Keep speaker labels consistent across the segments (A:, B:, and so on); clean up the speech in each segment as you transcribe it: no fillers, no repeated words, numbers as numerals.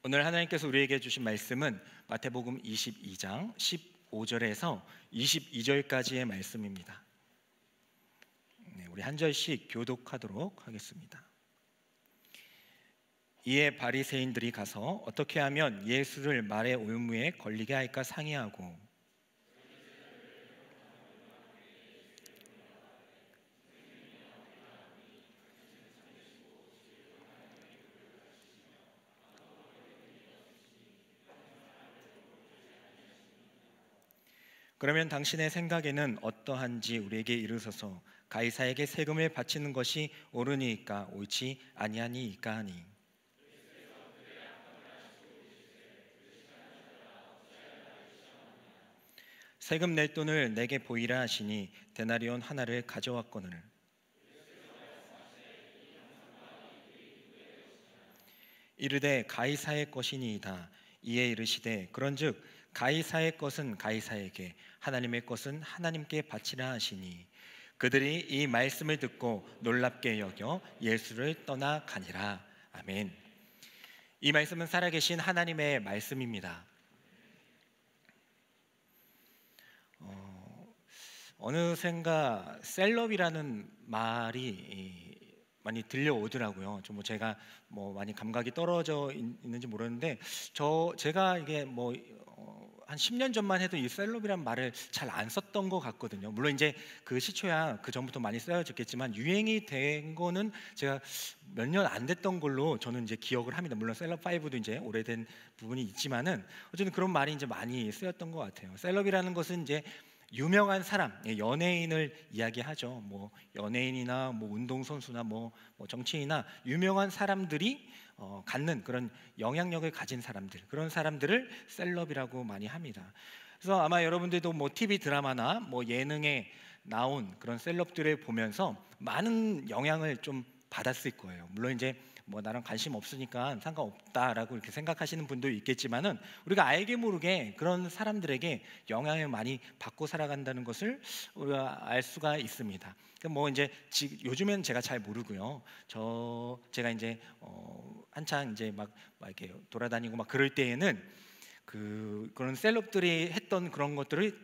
A: 오늘 하나님께서 우리에게 주신 말씀은 마태복음 22장 15절에서 22절까지의 말씀입니다. 우리 한 절씩 교독하도록 하겠습니다. 이에 바리새인들이 가서 어떻게 하면 예수를 말의 올무에 걸리게 할까 상의하고 그러면 당신의 생각에는 어떠한지 우리에게 이르소서. 가이사에게 세금을 바치는 것이 옳으니까 옳지 아니하니이까 하니. 세금 낼 돈을 내게 보이라 하시니 데나리온 하나를 가져왔거늘. 이르되 가이사의 것이니이다. 이에 이르시되 그런즉 가이사의 것은 가이사에게, 하나님의 것은 하나님께 바치라 하시니. 그들이 이 말씀을 듣고 놀랍게 여겨 예수를 떠나가니라. 아멘. 이 말씀은 살아계신 하나님의 말씀입니다. 어느샌가 셀럽이라는 말이 많이 들려오더라고요. 좀 제가 많이 감각이 떨어져 있는지 모르는데 제가 이게 한 10년 전만 해도 이 셀럽이란 말을 잘 안 썼던 것 같거든요. 물론 이제 그 시초야 그 전부터 많이 쓰여졌겠지만 유행이 된 거는 제가 몇 년 안 됐던 걸로 저는 이제 기억을 합니다. 물론 셀럽 5도 이제 오래된 부분이 있지만은 어쨌든 그런 말이 이제 많이 쓰였던 것 같아요. 셀럽이라는 것은 이제 유명한 사람, 연예인을 이야기하죠. 연예인이나 운동선수나 정치인이나 유명한 사람들이 갖는 그런 영향력을 가진 사람들, 그런 사람들을 셀럽이라고 많이 합니다. 그래서 아마 여러분들도 TV 드라마나 예능에 나온 그런 셀럽들을 보면서 많은 영향을 좀 받았을 거예요. 물론 이제 나랑 관심 없으니까 상관없다라고 이렇게 생각하시는 분도 있겠지만은 우리가 알게 모르게 그런 사람들에게 영향을 많이 받고 살아간다는 것을 우리가 알 수가 있습니다. 이제 요즘엔 제가 잘 모르고요. 제가 이제 한창 이제 막 이렇게 돌아다니고 막 그럴 때에는 그런 셀럽들이 했던 그런 것들을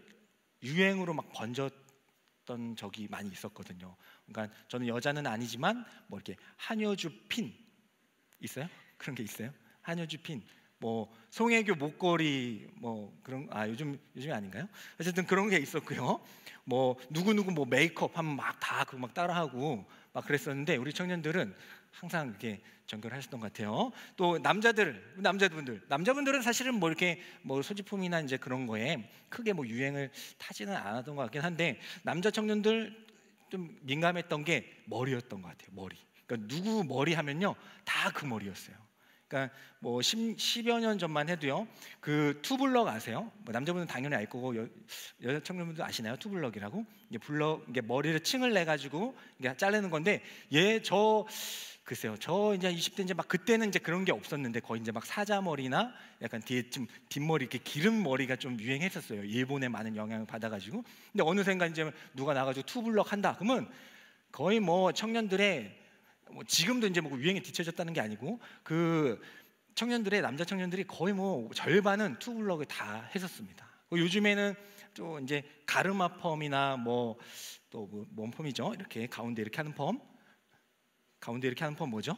A: 유행으로 막 번졌던 적이 많이 있었거든요. 그러니까 저는 여자는 아니지만 이렇게 한여주 핀 있어요? 그런 게 있어요? 한여주 핀, 송혜교 목걸이, 그런 요즘이 아닌가요? 어쨌든 그런 게 있었고요. 누구 메이크업 하면 막 다 그거 막 따라하고 막 그랬었는데 우리 청년들은 항상 이렇게 정결하셨던 것 같아요. 또 남자분들은 사실은 이렇게 소지품이나 이제 그런 거에 크게 유행을 타지는 않았던 것 같긴 한데 남자 청년들 좀 민감했던 게 머리였던 것 같아요. 머리. 그러니까 누구 머리 하면요 다 그 머리였어요. 그러니까 10여 년 전만 해도요 그 투블럭 아세요? 남자분은 당연히 알 거고 여자 청년분들 아시나요? 투블럭이라고 이게 머리를 층을 내 가지고 이게 자르는 건데 글쎄요 저 이제 20대 이제 막 그때는 이제 그런 게 없었는데 거의 이제 막 사자머리나 약간 뒤에 좀 뒷머리 이렇게 기름 머리가 좀 유행했었어요. 일본에 많은 영향을 받아가지고. 근데 어느샌가 이제 누가 나가지고 투블럭 한다 그러면 거의 청년들의 지금도 이제 유행에 뒤처졌다는 게 아니고 남자 청년들이 거의 절반은 투블럭을 다 했었습니다. 요즘에는 또 이제 가르마 펌이나 또 뭔 펌이죠? 이렇게 가운데 이렇게 하는 펌 뭐죠?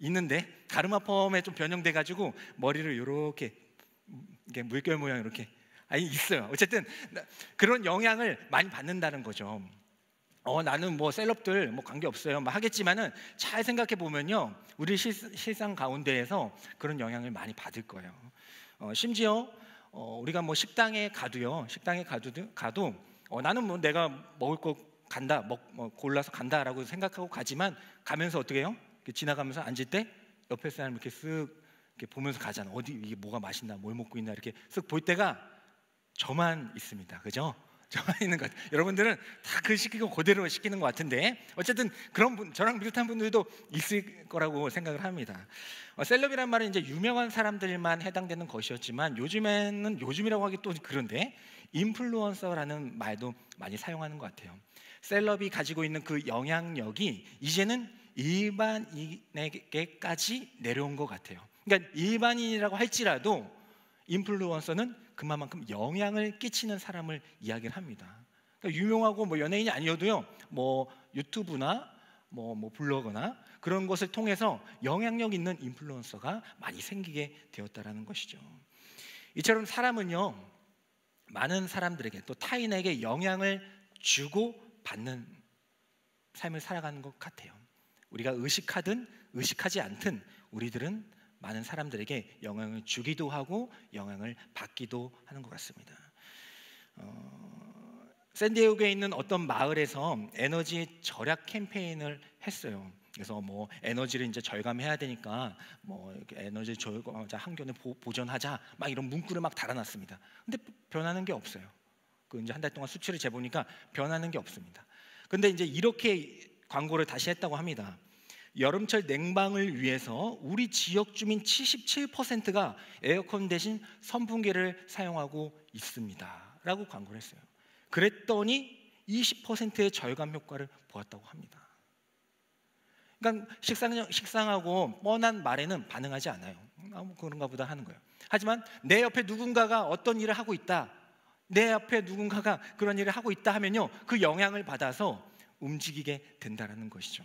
A: 있는데 가르마 펌에 좀 변형돼 가지고 머리를 이렇게 물결 모양 이렇게 있어요. 어쨌든 그런 영향을 많이 받는다는 거죠. 나는 셀럽들 관계없어요 하겠지만은 잘 생각해 보면요 우리 실상 가운데에서 그런 영향을 많이 받을 거예요. 심지어 우리가 식당에 가도 나는 내가 먹을 거 간다 골라서 간다라고 생각하고 가지만 가면서 어떻게 해요? 지나가면서 앉을 때 옆에 사람 이렇게 쓱 이렇게 보면서 가잖아. 어디 이게 뭐가 맛있나 뭘 먹고 있나 이렇게 쓱 볼 때가 저만 있습니다. 그죠? 저만 있는 것 같아요. 여러분들은 다 시키고 그대로 시키는 것 같은데 어쨌든 그런 분, 저랑 비슷한 분들도 있을 거라고 생각을 합니다. 셀럽이란 말은 이제 유명한 사람들만 해당되는 것이었지만 요즘이라고 하기 또 그런데 인플루언서라는 말도 많이 사용하는 것 같아요. 셀럽이 가지고 있는 그 영향력이 이제는 일반인에게까지 내려온 것 같아요. 그러니까 일반인이라고 할지라도 인플루언서는 그만큼 영향을 끼치는 사람을 이야기를 합니다. 그러니까 유명하고 뭐 연예인이 아니어도요, 뭐 유튜브나 뭐 블로그나 그런 것을 통해서 영향력 있는 인플루언서가 많이 생기게 되었다라는 것이죠. 이처럼 사람은요, 많은 사람들에게 또 타인에게 영향을 주고 받는 삶을 살아가는 것 같아요. 우리가 의식하든 의식하지 않든 우리들은 많은 사람들에게 영향을 주기도 하고 영향을 받기도 하는 것 같습니다. 샌디에고에 있는 어떤 마을에서 에너지 절약 캠페인을 했어요. 그래서 뭐 에너지를 이제 절감해야 되니까 뭐 이렇게 에너지 절감자 항균을 보존하자 막 이런 문구를 막 달아놨습니다. 근데 변하는 게 없어요. 그 이제 한 달 동안 수치를 재보니까 변하는 게 없습니다. 근데 이제 이렇게 광고를 다시 했다고 합니다. 여름철 냉방을 위해서 우리 지역 주민 77%가 에어컨 대신 선풍기를 사용하고 있습니다 라고 광고를 했어요. 그랬더니 20%의 절감 효과를 보았다고 합니다. 그러니까 식상하고 뻔한 말에는 반응하지 않아요. 뭐 그런가 보다 하는 거예요. 하지만 내 옆에 누군가가 어떤 일을 하고 있다, 내 옆에 누군가가 그런 일을 하고 있다 하면요, 그 영향을 받아서 움직이게 된다는 것이죠.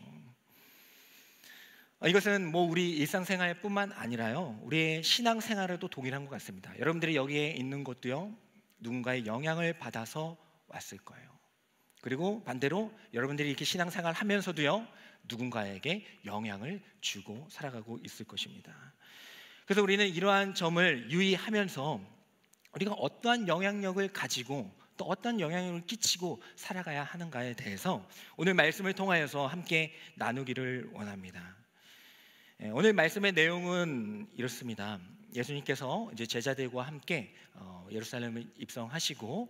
A: 이것은 뭐 우리 일상생활뿐만 아니라요, 우리의 신앙생활에도 동일한 것 같습니다. 여러분들이 여기에 있는 것도요, 누군가의 영향을 받아서 왔을 거예요. 그리고 반대로 여러분들이 이렇게 신앙생활 하면서도요, 누군가에게 영향을 주고 살아가고 있을 것입니다. 그래서 우리는 이러한 점을 유의하면서 우리가 어떠한 영향력을 가지고 또 어떤 영향력을 끼치고 살아가야 하는가에 대해서 오늘 말씀을 통하여서 함께 나누기를 원합니다. 오늘 말씀의 내용은 이렇습니다. 예수님께서 이제 제자들과 함께 예루살렘을 입성하시고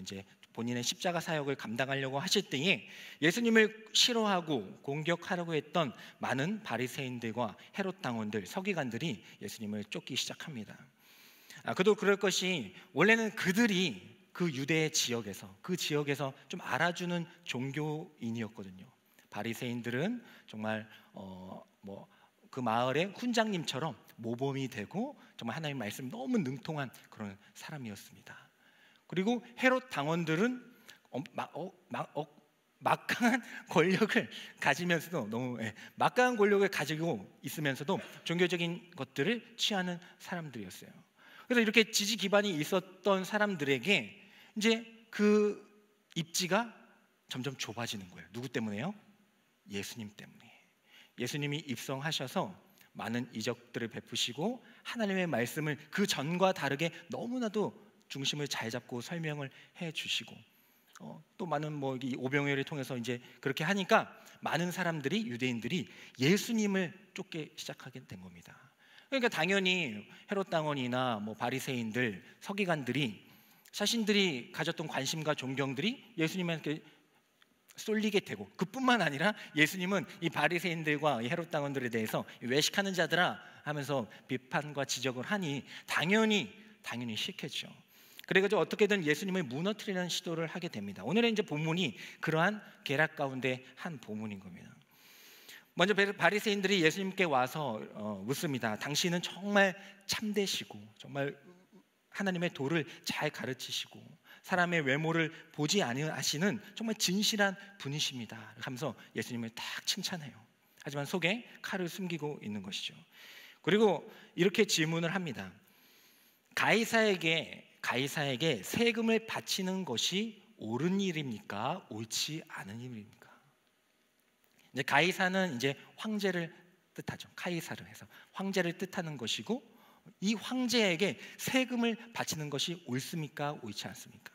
A: 이제 본인의 십자가 사역을 감당하려고 하실 때에 예수님을 싫어하고 공격하려고 했던 많은 바리새인들과 헤롯 당원들, 서기관들이 예수님을 쫓기 시작합니다. 그도 그럴 것이 원래는 그들이 그 유대 지역에서 그 지역에서 좀 알아주는 종교인이었거든요. 바리새인들은 정말 그 마을의 훈장님처럼 모범이 되고 정말 하나님의 말씀 너무 능통한 그런 사람이었습니다. 그리고 헤롯 당원들은 막강한 권력을 가지면서도 막강한 권력을 가지고 있으면서도 종교적인 것들을 취하는 사람들이었어요. 그래서 이렇게 지지 기반이 있었던 사람들에게 이제 그 입지가 점점 좁아지는 거예요. 누구 때문에요? 예수님 때문에. 예수님이 입성하셔서 많은 이적들을 베푸시고 하나님의 말씀을 그 전과 다르게 너무나도 중심을 잘 잡고 설명을 해 주시고 또 많은 이 오병이어를 통해서 이제 그렇게 하니까 많은 사람들이, 유대인들이 예수님을 쫓기 시작하게 된 겁니다. 그러니까 당연히 헤롯 당원이나 바리새인들, 서기관들이 자신들이 가졌던 관심과 존경들이 예수님한테 쏠리게 되고, 그뿐만 아니라 예수님은 이 바리새인들과 이 헤롯 당원들에 대해서 외식하는 자들아 하면서 비판과 지적을 하니 당연히 싫겠죠. 그래가지고 어떻게든 예수님을 무너뜨리는 시도를 하게 됩니다. 오늘의 이제 본문이 그러한 계략 가운데 한 본문인 겁니다. 먼저 바리새인들이 예수님께 와서 묻습니다. 당신은 정말 참되시고 정말 하나님의 도를 잘 가르치시고 사람의 외모를 보지 아니하시는 정말 진실한 분이십니다 하면서 예수님을 딱 칭찬해요. 하지만 속에 칼을 숨기고 있는 것이죠. 그리고 이렇게 질문을 합니다. 가이사에게 세금을 바치는 것이 옳은 일입니까? 옳지 않은 일입니까? 이제 가이사는 이제 황제를 뜻하죠. 카이사를 해서 황제를 뜻하는 것이고, 이 황제에게 세금을 바치는 것이 옳습니까? 옳지 않습니까?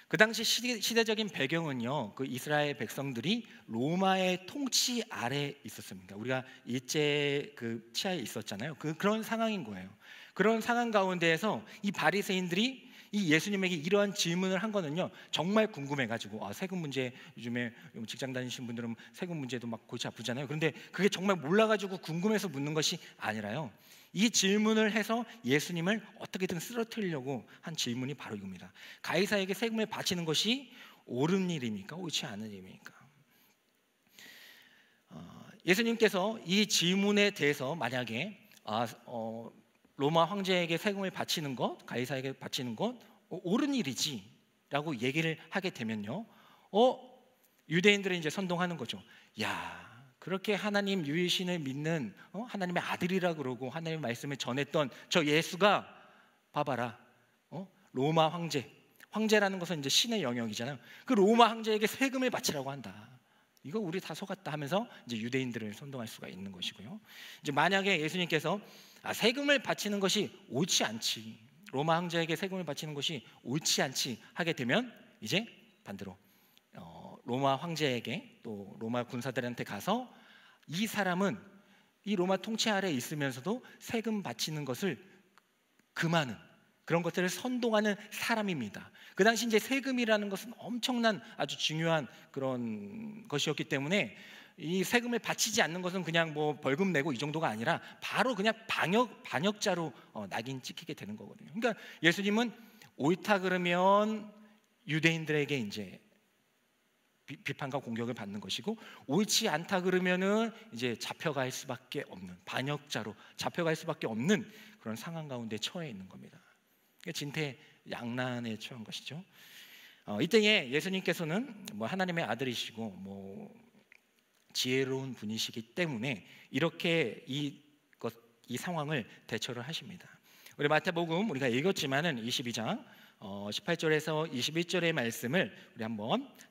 A: 그 당시 시대적인 배경은요, 그 이스라엘 백성들이 로마의 통치 아래 있었습니다. 우리가 일제 그 치하에 있었잖아요. 그런 상황인 거예요. 그런 상황 가운데에서 이 바리새인들이 이 예수님에게 이러한 질문을 한 거는요, 정말 궁금해가지고 세금 문제, 요즘에 직장 다니시는 분들은 세금 문제도 막 골치 아프잖아요. 그런데 그게 정말 몰라가지고 궁금해서 묻는 것이 아니라요, 이 질문을 해서 예수님을 어떻게든 쓰러뜨리려고 한 질문이 바로 이겁니다. 가이사에게 세금을 바치는 것이 옳은 일입니까? 옳지 않은 일입니까? 예수님께서 이 질문에 대해서 만약에 로마 황제에게 세금을 바치는 것, 가이사에게 바치는 것 옳은 일이지라고 얘기를 하게 되면요, 유대인들은 이제 선동하는 거죠. 야, 그렇게 하나님 유일신을 믿는 하나님의 아들이라 그러고 하나님의 말씀을 전했던 저 예수가 봐봐라, 로마 황제라는 것은 이제 신의 영역이잖아요. 그 로마 황제에게 세금을 바치라고 한다. 이거 우리 다 속았다 하면서 이제 유대인들을 선동할 수가 있는 것이고요. 이제 만약에 예수님께서 세금을 바치는 것이 옳지 않지, 로마 황제에게 세금을 바치는 것이 옳지 않지 하게 되면 이제 반대로 로마 황제에게 또 로마 군사들한테 가서 이 사람은 이 로마 통치 아래 있으면서도 세금 바치는 것을 금하는 그런 것들을 선동하는 사람입니다. 그 당시 이제 세금이라는 것은 엄청난 아주 중요한 그런 것이었기 때문에 이 세금을 바치지 않는 것은 그냥 뭐 벌금 내고 이 정도가 아니라 바로 그냥 반역자로 낙인 찍히게 되는 거거든요. 그러니까 예수님은 옳다 그러면 유대인들에게 이제 비판과 공격을 받는 것이고, 옳지 않다 그러면은 이제 잡혀갈 수밖에 없는, 반역자로 잡혀갈 수밖에 없는 그런 상황 가운데 처해 있는 겁니다. 진퇴양난에 처한 것이죠. 이때에 예수님께서는 뭐 하나님의 아들이시고 뭐 지혜로운 분이시기 때문에 이렇게 이 상황을 대처를 하십니다. 우리 마태복음 우리가 읽었지만은 22장 18절에서 21절의 말씀을 우리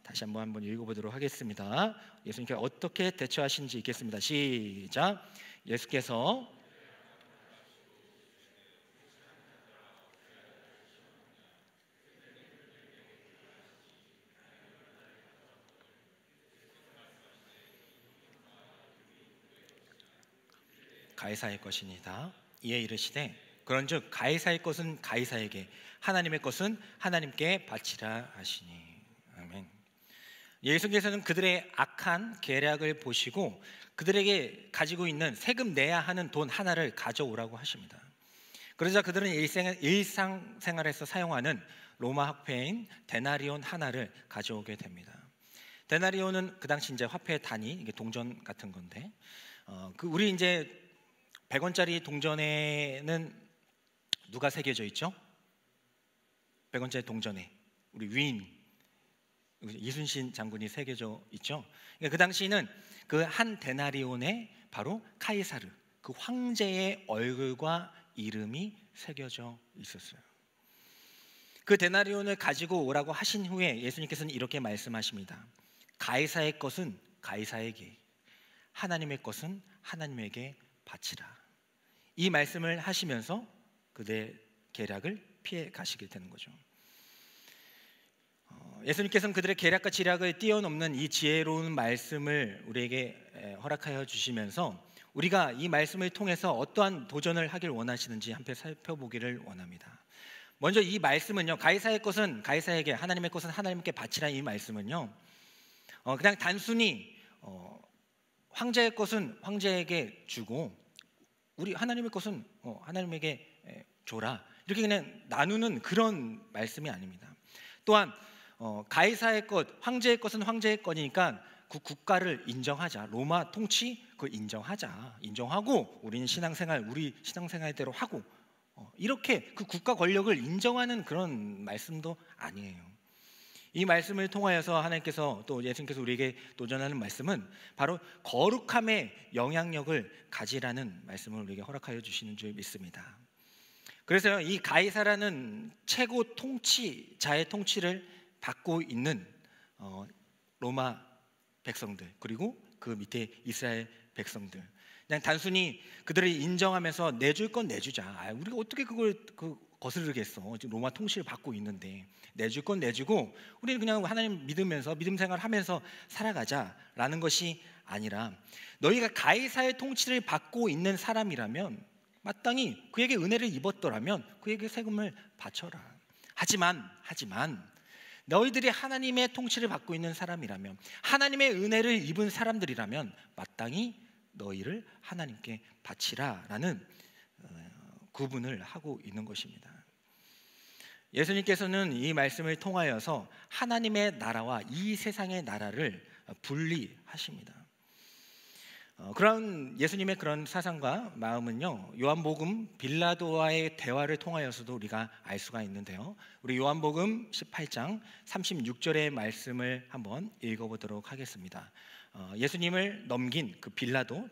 A: 다시 한번 읽어보도록 하겠습니다. 예수님께서 어떻게 대처하신지 읽겠습니다. 시작. 예수께서 가이사의 것이니다. 이에 이르시되 그런즉 가이사의 것은 가이사에게, 하나님의 것은 하나님께 바치라 하시니. 아멘. 예수께서는 그들의 악한 계략을 보시고 그들에게 가지고 있는 세금 내야 하는 돈 하나를 가져오라고 하십니다. 그러자 그들은 일상생활에서 사용하는 로마 화폐인 데나리온 하나를 가져오게 됩니다. 데나리온은 그 당시 이제 화폐의 단위, 이게 동전 같은 건데, 우리 이제 100원짜리 동전에는 누가 새겨져 있죠? 100원짜리 동전에 우리 위인 이순신 장군이 새겨져 있죠. 그러니까 그 당시는 그 한 데나리온에 바로 카이사르, 그 황제의 얼굴과 이름이 새겨져 있었어요. 그 데나리온을 가지고 오라고 하신 후에 예수님께서는 이렇게 말씀하십니다. 가이사의 것은 가이사에게, 하나님의 것은 하나님에게 바치라. 이 말씀을 하시면서 그들의 계략을 피해 가시게 되는 거죠. 예수님께서는 그들의 계략과 지략을 뛰어넘는 이 지혜로운 말씀을 우리에게 허락하여 주시면서 우리가 이 말씀을 통해서 어떠한 도전을 하길 원하시는지 함께 살펴보기를 원합니다. 먼저 이 말씀은요, 가이사의 것은 가이사에게, 하나님의 것은 하나님께 바치라, 이 말씀은요 그냥 단순히 황제의 것은 황제에게 주고 우리 하나님의 것은 하나님에게 줘라, 이렇게 그냥 나누는 그런 말씀이 아닙니다. 또한 가이사의 것, 황제의 것은 황제의 거니까 그 국가를 인정하자, 로마 통치 그걸 인정하고 우리는 우리 신앙생활대로 하고, 이렇게 그 국가 권력을 인정하는 그런 말씀도 아니에요. 이 말씀을 통하여서 하나님께서 또 예수님께서 우리에게 도전하는 말씀은 바로 거룩함의 영향력을 가지라는 말씀을 우리에게 허락하여 주시는 줄 믿습니다. 그래서 이 가이사라는 최고 통치자의 통치를 받고 있는 로마 백성들, 그리고 그 밑에 이스라엘 백성들, 그냥 단순히 그들을 인정하면서 내줄 건 내주자, 우리가 어떻게 그걸 거스르겠어, 지금 로마 통치를 받고 있는데 내줄 건 내주고 우리는 그냥 하나님 믿으면서 믿음 생활하면서 살아가자라는 것이 아니라, 너희가 가이사의 통치를 받고 있는 사람이라면 마땅히 그에게 은혜를 입었더라면 그에게 세금을 바쳐라. 하지만 너희들이 하나님의 통치를 받고 있는 사람이라면, 하나님의 은혜를 입은 사람들이라면 마땅히 너희를 하나님께 바치라라는 구분을 하고 있는 것입니다. 예수님께서는 이 말씀을 통하여서 하나님의 나라와 이 세상의 나라를 분리하십니다. 그런 예수님의 그런 사상과 마음은요, 요한복음 빌라도와의 대화를 통하여서도 우리가 알 수가 있는데요. 우리 요한복음 18장 36절의 말씀을 한번 읽어보도록 하겠습니다. 예수님을 넘긴 그 빌라도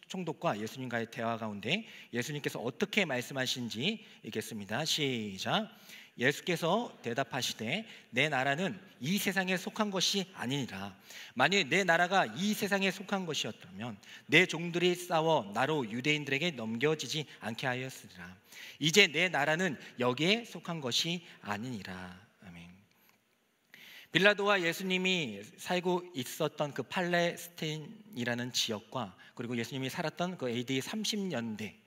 A: 총독과 예수님과의 대화 가운데 예수님께서 어떻게 말씀하신지 읽겠습니다. 시작. 예수께서 대답하시되 내 나라는 이 세상에 속한 것이 아니니라. 만일 내 나라가 이 세상에 속한 것이었다면 내 종들이 싸워 나로 유대인들에게 넘겨지지 않게 하였으리라. 이제 내 나라는 여기에 속한 것이 아니니라. 아멘. 빌라도와 예수님이 살고 있었던 그 팔레스타인이라는 지역과 그리고 예수님이 살았던 그 AD 30년대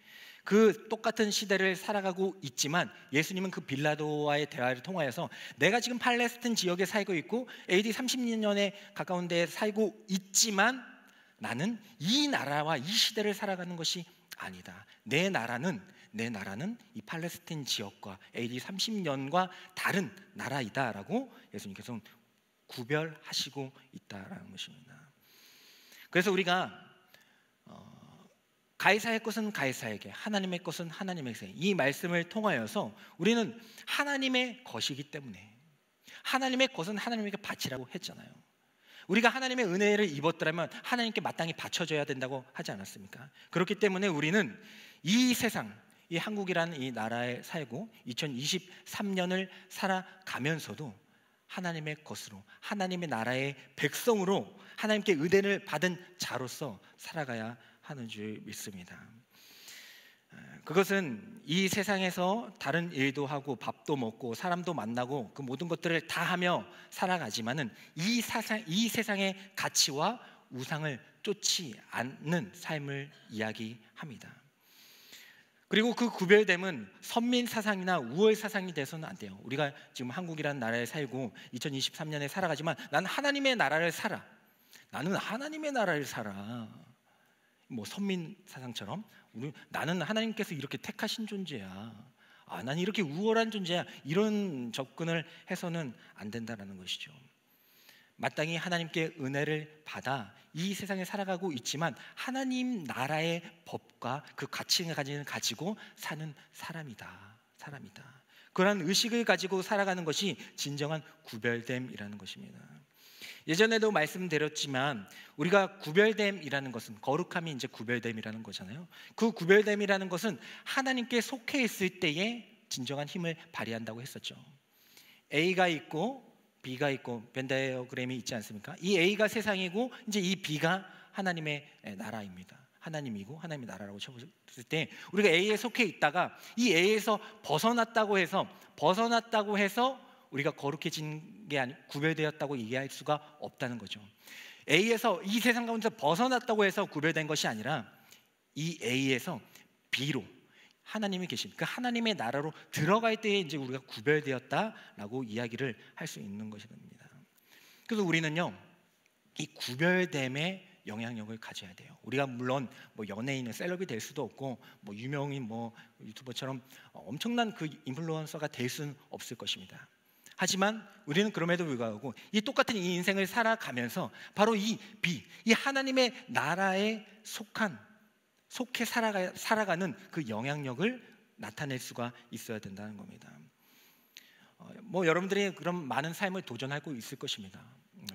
A: 그 똑같은 시대를 살아가고 있지만 예수님은 그 빌라도와의 대화를 통하여서 내가 지금 팔레스타인 지역에 살고 있고 AD 30년에 가까운 데에 살고 있지만 나는 이 나라와 이 시대를 살아가는 것이 아니다. 내 나라는 이 팔레스타인 지역과 AD 30년과 다른 나라이다라고 예수님께서 구별하시고 있다라는 것입니다. 그래서 우리가 가이사의 것은 가이사에게, 하나님의 것은 하나님에게, 이 말씀을 통하여서 우리는 하나님의 것이기 때문에 하나님의 것은 하나님에게 바치라고 했잖아요. 우리가 하나님의 은혜를 입었더라면 하나님께 마땅히 바쳐줘야 된다고 하지 않았습니까? 그렇기 때문에 우리는 이 세상, 이 한국이라는 이 나라에 살고 2023년을 살아가면서도 하나님의 것으로, 하나님의 나라의 백성으로 하나님께 은혜를 받은 자로서 살아가야 하는 줄 믿습니다. 그것은 이 세상에서 다른 일도 하고 밥도 먹고 사람도 만나고 그 모든 것들을 다 하며 살아가지만은 이 세상의 가치와 우상을 쫓지 않는 삶을 이야기합니다. 그리고 그 구별됨은 선민 사상이나 우월 사상이 돼서는 안 돼요. 우리가 지금 한국이라는 나라에 살고 2023년에 살아가지만 나는 하나님의 나라를 살아. 나는 하나님의 나라를 살아. 뭐 선민 사상처럼 나는 하나님께서 이렇게 택하신 존재야. 나는 이렇게 우월한 존재야. 이런 접근을 해서는 안 된다는 것이죠. 마땅히 하나님께 은혜를 받아 이 세상에 살아가고 있지만 하나님 나라의 법과 그 가치를 가지고 사는 사람이다. 그러한 의식을 가지고 살아가는 것이 진정한 구별됨이라는 것입니다. 예전에도 말씀드렸지만 우리가 구별됨이라는 것은, 거룩함이 이제 구별됨이라는 거잖아요. 그 구별됨이라는 것은 하나님께 속해 있을 때에 진정한 힘을 발휘한다고 했었죠. A가 있고 B가 있고 벤다이어그램이 있지 않습니까? 이 A가 세상이고 이제 이 B가 하나님의 나라입니다. 하나님이고 하나님의 나라라고 쳐봤을 때 우리가 A에 속해 있다가 이 A에서 벗어났다고 해서 우리가 거룩해진 게 아니, 구별되었다고 얘기할 수가 없다는 거죠. A에서 이 세상 가운데서 벗어났다고 해서 구별된 것이 아니라 이 A에서 B로 하나님이 계신 그 하나님의 나라로 들어갈 때에 이제 우리가 구별되었다라고 이야기를 할 수 있는 것입니다. 그래서 우리는요, 이 구별됨의 영향력을 가져야 돼요. 우리가 물론 뭐 연예인은 셀럽이 될 수도 없고 뭐 유명인 뭐 유튜버처럼 엄청난 그 인플루언서가 될 수는 없을 것입니다. 하지만 우리는 그럼에도 불구하고 이 똑같은 이 인생을 살아가면서 바로 이 하나님의 나라에 속해 살아가는 그 영향력을 나타낼 수가 있어야 된다는 겁니다. 뭐 여러분들이 그런 많은 삶을 도전하고 있을 것입니다.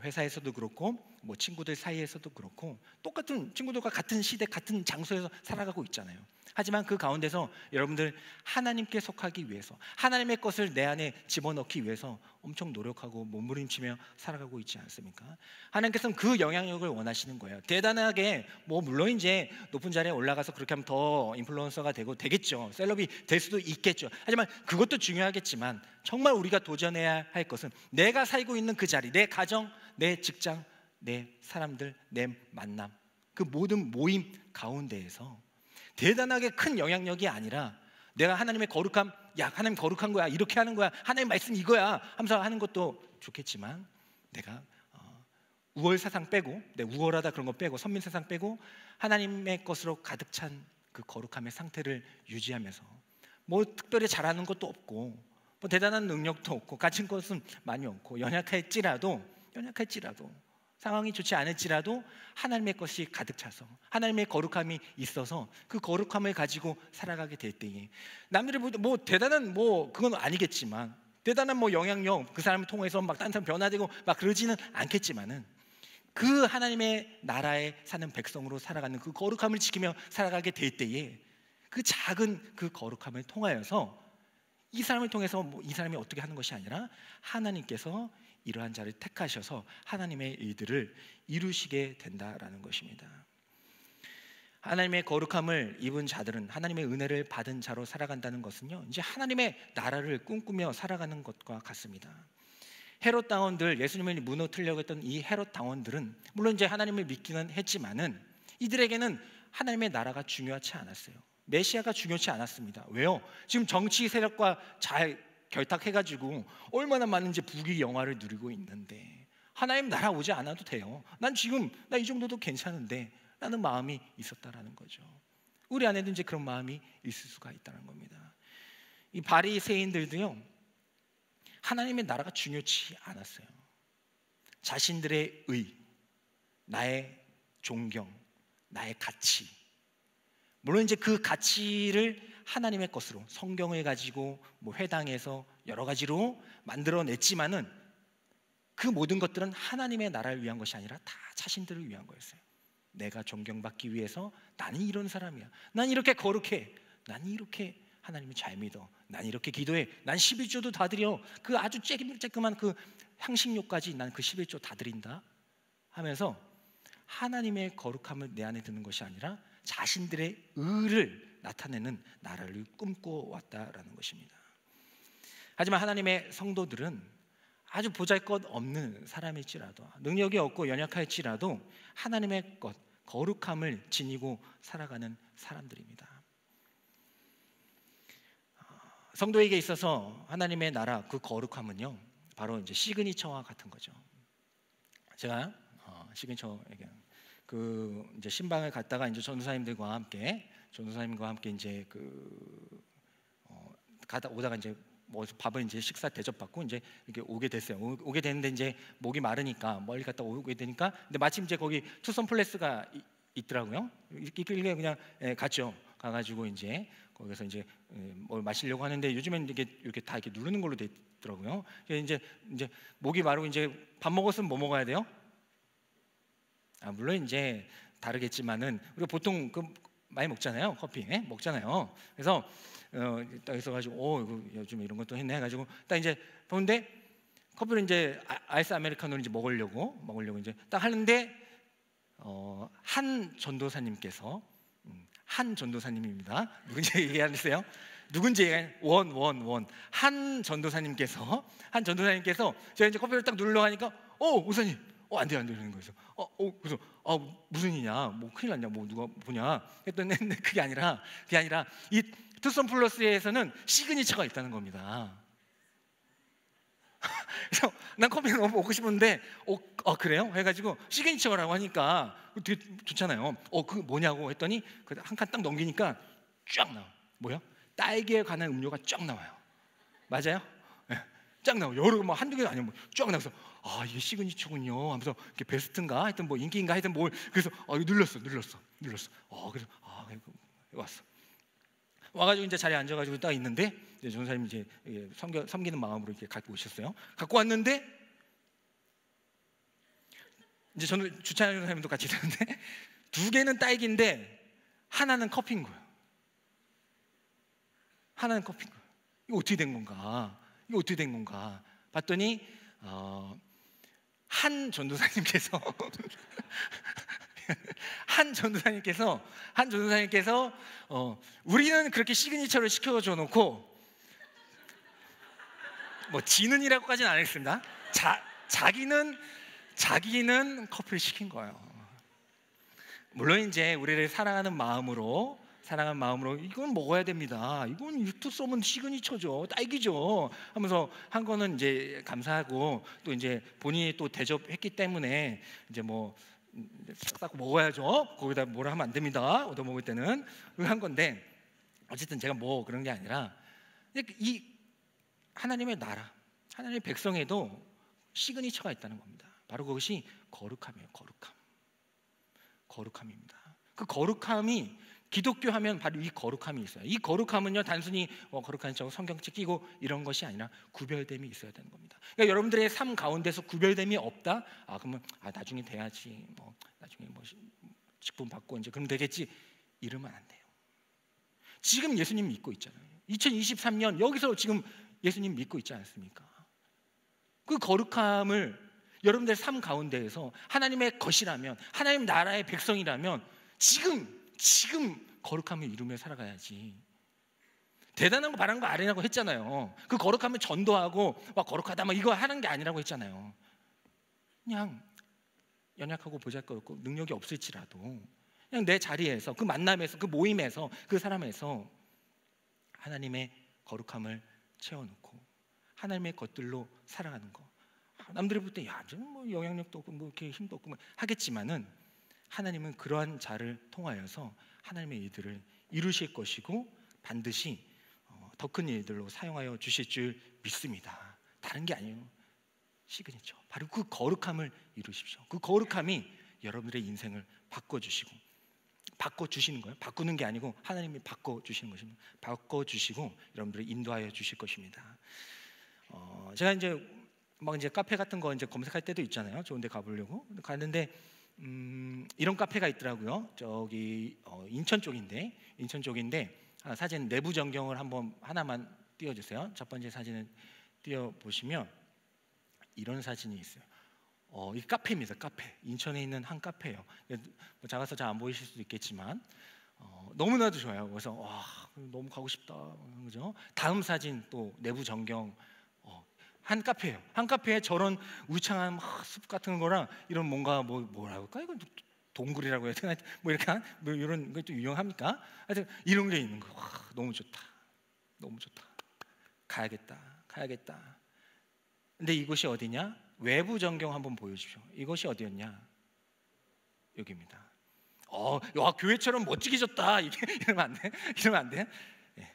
A: 회사에서도 그렇고 뭐 친구들 사이에서도 그렇고 똑같은 친구들과 같은 시대 같은 장소에서 살아가고 있잖아요. 하지만 그 가운데서 여러분들 하나님께 속하기 위해서 하나님의 것을 내 안에 집어넣기 위해서 엄청 노력하고 몸부림치며 살아가고 있지 않습니까? 하나님께서는 그 영향력을 원하시는 거예요. 대단하게 뭐 물론 이제 높은 자리에 올라가서 그렇게 하면 더 인플루언서가 되겠죠. 셀럽이 될 수도 있겠죠. 하지만 그것도 중요하겠지만 정말 우리가 도전해야 할 것은 내가 살고 있는 그 자리, 내 가정, 내 직장, 내 사람들, 내 만남, 그 모든 모임 가운데에서 대단하게 큰 영향력이 아니라 내가 하나님의 거룩함, 야 하나님 거룩한 거야, 이렇게 하는 거야, 하나님 말씀 이거야 하면서 하는 것도 좋겠지만 내가 우월 사상 빼고, 내 우월하다 그런 거 빼고, 선민 사상 빼고 하나님의 것으로 가득 찬 그 거룩함의 상태를 유지하면서 뭐 특별히 잘하는 것도 없고 뭐 대단한 능력도 없고 가진 것은 많이 없고 연약할지라도 상황이 좋지 않을지라도 하나님의 것이 가득 차서 하나님의 거룩함이 있어서 그 거룩함을 가지고 살아가게 될 때에 남들이 뭐 대단한 뭐 그건 아니겠지만 대단한 뭐 영향력 그 사람을 통해서 막 다른 사람 변화되고 막 그러지는 않겠지만은 그 하나님의 나라에 사는 백성으로 살아가는 그 거룩함을 지키며 살아가게 될 때에 그 작은 그 거룩함을 통하여서 이 사람을 통해서 뭐 이 사람이 어떻게 하는 것이 아니라 하나님께서 이러한 자를 택하셔서 하나님의 일들을 이루시게 된다라는 것입니다. 하나님의 거룩함을 입은 자들은 하나님의 은혜를 받은 자로 살아간다는 것은요, 이제 하나님의 나라를 꿈꾸며 살아가는 것과 같습니다. 헤롯 당원들, 예수님을 무너뜨리려고 했던 이 헤롯 당원들은 물론 이제 하나님을 믿기는 했지만은 이들에게는 하나님의 나라가 중요하지 않았어요. 메시아가 중요치 않았습니다. 왜요? 지금 정치 세력과 잘 결탁해가지고 얼마나 많은 이제 부귀 영화를 누리고 있는데 하나님 나라 오지 않아도 돼요. 난 지금 나 이 정도도 괜찮은데 라는 마음이 있었다라는 거죠. 우리 안에도 이제 그런 마음이 있을 수가 있다는 겁니다. 이 바리새인들도요, 하나님의 나라가 중요치 않았어요. 자신들의 의, 나의 존경, 나의 가치, 물론 이제 그 가치를 하나님의 것으로 성경을 가지고 뭐 회당에서 여러 가지로 만들어냈지만은 그 모든 것들은 하나님의 나라를 위한 것이 아니라 다 자신들을 위한 거였어요. 내가 존경받기 위해서 나는 이런 사람이야. 난 이렇게 거룩해. 난 이렇게 하나님을 잘 믿어. 난 이렇게 기도해. 난 11조도 다 드려. 그 아주 쬐끔한 그 향신료까지 난 그 11조 다 드린다 하면서 하나님의 거룩함을 내 안에 드는 것이 아니라 자신들의 의를 나타내는 나라를 꿈꿔왔다라는 것입니다. 하지만 하나님의 성도들은 아주 보잘것없는 사람일지라도 능력이 없고 연약할지라도 하나님의 것, 거룩함을 지니고 살아가는 사람들입니다. 성도에게 있어서 하나님의 나라 그 거룩함은요, 바로 이제 시그니처와 같은 거죠. 제가 시그니처 얘기하는 그 이제 신방을 갔다가 이제 전도사님과 함께 이제 가다 오다가 이제 뭐 밥을 이제 식사 대접받고 이제 이렇게 오게 됐어요. 오게 됐는데 이제 목이 마르니까 멀리 갔다 오게 되니까 근데 마침 이제 거기 투썸 플레스가 있더라고요. 이렇게 그냥 갔죠. 가가지고 이제 거기서 이제 뭘 마시려고 하는데 요즘엔 이렇게 다 이렇게 누르는 걸로 돼 있더라고요. 이제 목이 마르고 이제 밥 먹었으면 뭐 먹어야 돼요? 물론 이제 다르겠지만은 우리가 보통 그 많이 먹잖아요. 커피 먹잖아요. 그래서 딱 있어가지고 이거 요즘 이런 것도 했네 해가지고 딱 이제 보는데 커피를 이제 아이스 아메리카노를 이제 먹으려고 이제 딱 하는데 한 전도사님께서 한 전도사님입니다. 누군지 얘기하세요? 누군지 한 전도사님께서 제가 이제 커피를 딱 누르려고 하니까 목사님 안 돼 이러는 거예요. 그래서 무슨 일이냐, 뭐 큰일 났냐, 뭐 누가 보냐 했더니 그게 아니라 이 투썸 플러스에서는 시그니처가 있다는 겁니다. 그래서 난 커피 너무 먹고 싶은데 그래요? 해가지고 시그니처라고 하니까 되게 좋잖아요. 그 뭐냐고 했더니 한 칸 딱 넘기니까 쫙 나와. 뭐야? 딸기에 관한 음료가 쫙 나와요. 맞아요? 네, 쫙 나와. 여러 뭐 한두 개가 아니고 쫙 나와서 이게 시그니처군요 하면서 이게 베스트인가 하여튼 뭐 인기인가 하여튼 뭘 그래서 이거 눌렀어. 그래서 왔어. 와가지고 이제 자리에 앉아가지고 딱 있는데 이제 전사님 이제 섬기는 마음으로 이렇게 갖고 오셨어요. 갖고 왔는데 이제 저는 주차장 사님도 같이 있는데 두 개는 딸기인데 하나는 커피인 거예요. 하나는 커피인 거예요. 이거 어떻게 된 건가? 봤더니 한 전도사님께서 우리는 그렇게 시그니처를 시켜줘 놓고 뭐 지는이라고까지는 안 했습니다. 자기는 커피를 시킨 거예요. 물론 이제 우리를 사랑하는 마음으로 이건 먹어야 됩니다. 이건 투썸은 시그니처죠, 딸기죠 하면서 한 거는 이제 감사하고 또 이제 본인이 또 대접했기 때문에 이제 뭐 싹 먹어야죠. 거기다 뭐라 하면 안 됩니다. 얻어 먹을 때는 한 건데 어쨌든 제가 뭐 그런 게 아니라 이 하나님의 나라, 하나님의 백성에도 시그니처가 있다는 겁니다. 바로 그것이 거룩함이에요. 거룩함입니다. 그 거룩함이 기독교 하면 바로 이 거룩함이 있어요. 이 거룩함은요 단순히 거룩한 척 성경책 끼고 이런 것이 아니라 구별됨이 있어야 되는 겁니다. 그러니까 여러분들의 삶 가운데서 구별됨이 없다? 그러면 나중에 돼야지, 나중에 직분 받고 이제 그럼 되겠지, 이러면 안 돼요. 지금 예수님 믿고 있잖아요. 2023년 여기서 지금 예수님 믿고 있지 않습니까? 그 거룩함을 여러분들의 삶 가운데에서 하나님의 것이라면, 하나님 나라의 백성이라면 지금 거룩함을 이루며 살아가야지. 대단한 거 바라는 거 아니라고 했잖아요. 그 거룩함을 전도하고 막 거룩하다 막 이거 하는 게 아니라고 했잖아요. 그냥 연약하고 보잘것없고 능력이 없을지라도 그냥 내 자리에서, 그 만남에서, 그 모임에서, 그 사람에서 하나님의 거룩함을 채워놓고 하나님의 것들로 살아가는 거. 남들이 볼 때 야, 뭐 영향력도 없고 뭐 이렇게 힘도 없고 뭐 하겠지만은 하나님은 그러한 자를 통하여서 하나님의 일들을 이루실 것이고 반드시 더 큰 일들로 사용하여 주실 줄 믿습니다. 다른 게 아니에요. 시그니처. 바로 그 거룩함을 이루십시오. 그 거룩함이 여러분들의 인생을 바꿔주시는 거예요. 바꾸는 게 아니고 하나님이 바꿔주시는 것입니다. 바꿔주시고 여러분들을 인도하여 주실 것입니다. 제가 이제 카페 같은 거 이제 검색할 때도 있잖아요. 좋은 데 가보려고 갔는데 이런 카페가 있더라고요. 저기 인천 쪽인데 사진 내부 전경을 하나만 띄워주세요. 첫 번째 사진을 띄워보시면 이런 사진이 있어요. 이 카페입니다. 카페. 인천에 있는 한 카페예요. 작아서 잘 안 보이실 수도 있겠지만 너무나도 좋아요. 그래서 와, 너무 가고 싶다. 그죠? 다음 사진 또 내부 전경 한 카페예요. 한 카페에 저런 우창한 숲 같은 거랑 이런 뭔가 뭐라고 할까? 이건 동굴이라고 해야 되나? 뭐 이렇게 뭐 이런 거 좀 유용합니까? 하여튼 이런 게 있는 거. 와, 너무 좋다. 가야겠다. 근데 이곳이 어디냐? 외부 전경 한번 보여주십시오. 이곳이 어디였냐? 여기입니다. 와, 교회처럼 멋지게 졌다. 이러면 안 돼. 네,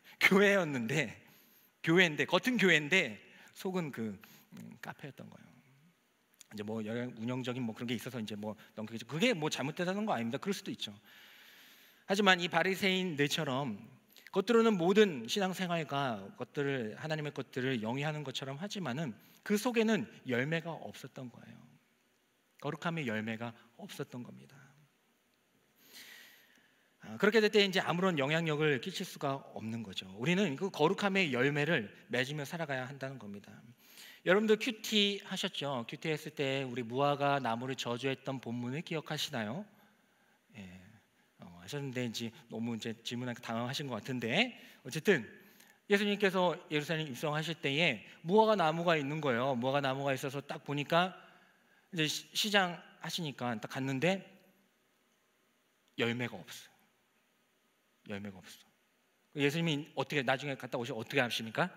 A: 교회인데 겉은 교회인데 속은 그 카페였던 거예요. 이제 뭐 운영적인 그런 게 있어서 이제 넘기겠죠. 그게 잘못되다는 거 아닙니다. 그럴 수도 있죠. 하지만 이 바리새인들처럼 겉으로는 모든 신앙생활과 하나님의 것들을 영위하는 것처럼 하지만은 그 속에는 열매가 없었던 거예요. 거룩함의 열매가 없었던 겁니다. 그렇게 될 때 이제 아무런 영향력을 끼칠 수가 없는 거죠. 우리는 그 거룩함의 열매를 맺으며 살아가야 한다는 겁니다. 여러분들 큐티 하셨죠? 큐티 했을 때 우리 무화과 나무를 저주했던 본문을 기억하시나요? 예, 하셨는데 이제 너무 이제 질문하니까 당황하신 것 같은데 어쨌든 예수님께서 예루살렘 입성하실 때에 무화과 나무가 있는 거예요. 무화과 나무가 있어서 딱 보니까 이제 시장 하시니까 딱 갔는데 열매가 없어요. 예수님이 어떻게 나중에 갔다 오셔 어떻게 하십니까?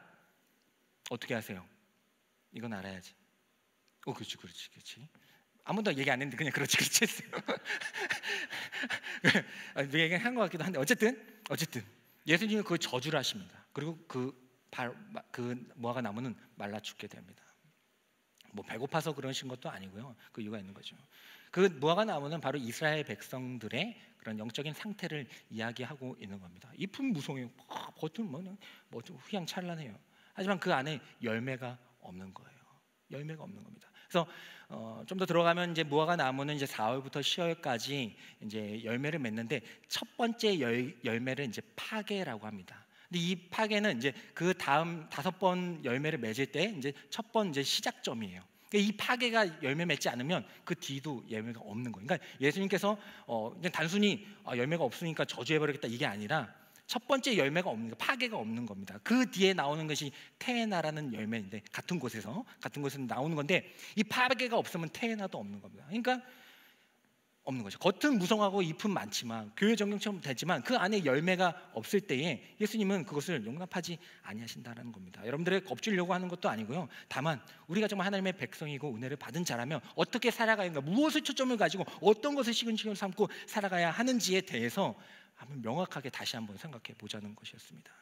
A: 어떻게 하세요? 이건 알아야지. 그렇지. 아무도 얘기 안 했는데 그냥 그렇지 했어요. 얘기한 것 같기도 한데 어쨌든 예수님은 그 저주를 하십니다. 그리고 그 무화과 나무는 말라 죽게 됩니다. 배고파서 그러신 것도 아니고요. 그 이유가 있는 거죠. 그 무화과 나무는 바로 이스라엘 백성들의 그런 영적인 상태를 이야기하고 있는 겁니다. 잎은 무성해요. 겉은 좀 휘황찬란해요. 하지만 그 안에 열매가 없는 거예요. 열매가 없는 겁니다. 그래서 좀 더 들어가면 이제 무화과 나무는 이제 4월부터 10월까지 이제 열매를 맺는데 첫 번째 열매를 이제 파괴라고 합니다. 근데 이 파괴는 이제 그 다음 5번 열매를 맺을 때 이제 첫 번 이제 시작점이에요. 그러니까 이 파괴가 열매 맺지 않으면 그 뒤도 열매가 없는 거예요. 그러니까 예수님께서 그냥 단순히 열매가 없으니까 저주해버리겠다 이게 아니라 첫 번째 열매가 없는 거, 파괴가 없는 겁니다. 그 뒤에 나오는 것이 테에나라는 열매인데 같은 곳에서 나오는 건데 이 파괴가 없으면 테에나도 없는 겁니다. 그러니까 없는 거죠. 겉은 무성하고 잎은 많지만 교회 전경처럼 되지만 그 안에 열매가 없을 때에 예수님은 그것을 용납하지 아니하신다는 겁니다. 여러분들의 겁주려고 하는 것도 아니고요. 다만 우리가 정말 하나님의 백성이고 은혜를 받은 자라면 어떻게 살아가야 하는가, 무엇을 초점을 가지고 어떤 것을 시근시근 삼고 살아가야 하는지에 대해서 한번 명확하게 다시 한번 생각해 보자는 것이었습니다.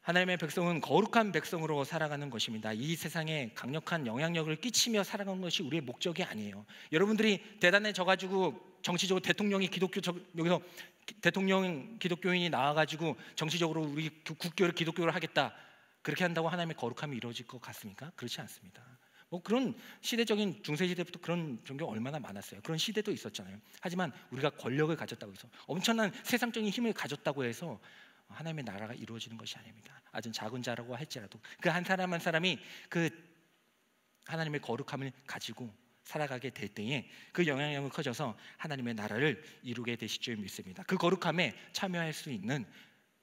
A: 하나님의 백성은 거룩한 백성으로 살아가는 것입니다. 이 세상에 강력한 영향력을 끼치며 살아가는 것이 우리의 목적이 아니에요. 여러분들이 대단해져 가지고 정치적으로 대통령이 여기서 대통령 기독교인이 나와가지고 정치적으로 우리 국교를 기독교를 하겠다, 그렇게 한다고 하나님의 거룩함이 이루어질 것 같습니까? 그렇지 않습니다. 뭐 그런 시대적인 중세시대부터 그런 종교 얼마나 많았어요. 그런 시대도 있었잖아요. 하지만 우리가 권력을 가졌다고 해서, 엄청난 세상적인 힘을 가졌다고 해서 하나님의 나라가 이루어지는 것이 아닙니다. 아주 작은 자라고 할지라도 그 한 사람 한 사람이 그 하나님의 거룩함을 가지고 살아가게 될 때에 그 영향력이 커져서 하나님의 나라를 이루게 되실 줄 믿습니다. 그 거룩함에 참여할 수 있는,